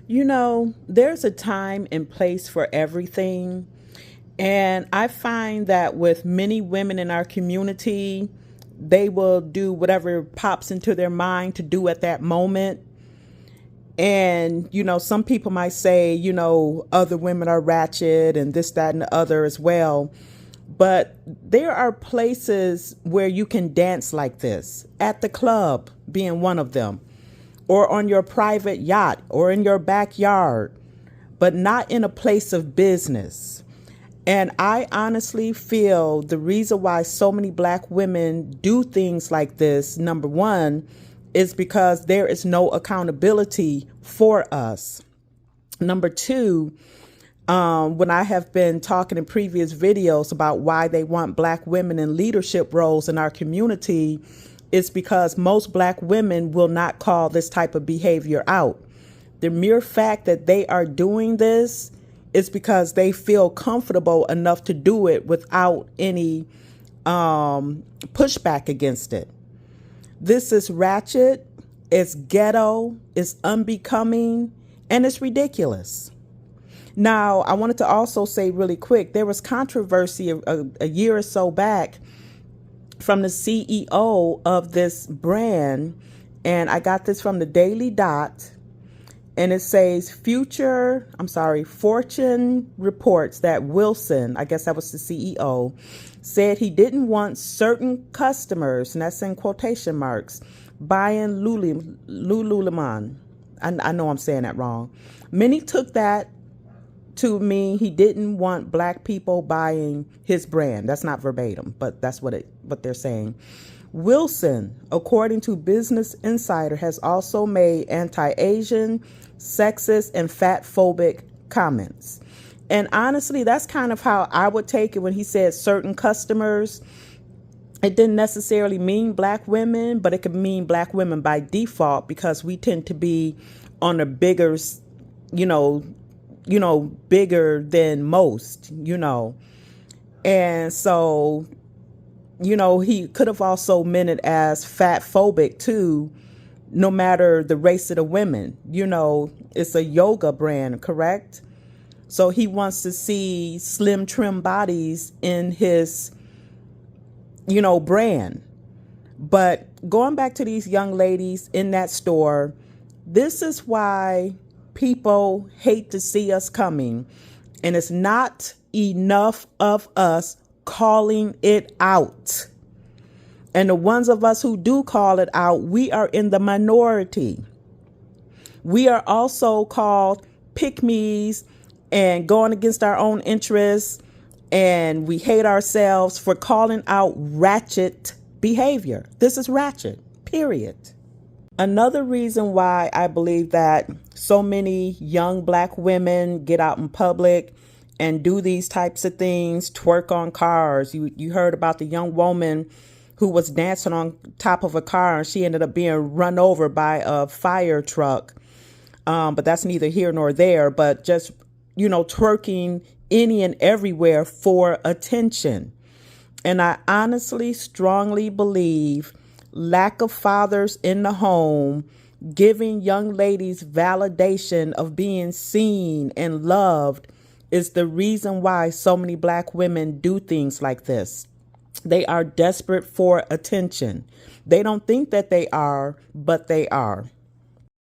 There's a time and place for everything. And I find that with many women in our community, they will do whatever pops into their mind to do at that moment. And, some people might say, other women are ratchet and this, that, and the other as well. But there are places where you can dance like this, at the club being one of them, or on your private yacht or in your backyard, but not in a place of business. And I honestly feel the reason why so many Black women do things like this, number one, is because there is no accountability for us. Number two, when I have been talking in previous videos about why they want Black women in leadership roles in our community, it's because most Black women will not call this type of behavior out. The mere fact that they are doing this is because they feel comfortable enough to do it without any pushback against it. This is ratchet, it's ghetto, it's unbecoming, and it's ridiculous. Now, I wanted to also say really quick, there was controversy a year or so back from the CEO of this brand, and I got this from the Daily Dot, and it says Fortune reports that Wilson, I guess that was the CEO, said he didn't want certain customers, and that's in quotation marks, buying Lululemon. I know I'm saying that wrong. Many took that to mean he didn't want Black people buying his brand. That's not verbatim, but that's what they're saying. Wilson, according to Business Insider, has also made anti-Asian, sexist, and fat-phobic comments. And honestly, that's kind of how I would take it when he said certain customers. It didn't necessarily mean Black women, but it could mean Black women by default because we tend to be on a bigger, bigger than most, And so, he could have also meant it as fat phobic too, no matter the race of the women. It's a yoga brand, correct? So he wants to see slim, trim bodies in his, brand. But going back to these young ladies in that store, this is why people hate to see us coming. And it's not enough of us calling it out. And the ones of us who do call it out, we are in the minority. We are also called pick-me's and going against our own interests. And we hate ourselves for calling out ratchet behavior. This is ratchet, period. Another reason why I believe that so many young Black women get out in public and do these types of things, twerk on cars. You heard about the young woman who was dancing on top of a car and she ended up being run over by a fire truck. But that's neither here nor there, but just, twerking any and everywhere for attention. And I honestly, strongly believe lack of fathers in the home giving young ladies validation of being seen and loved is the reason why so many Black women do things like this. They are desperate for attention. They don't think that they are, but they are.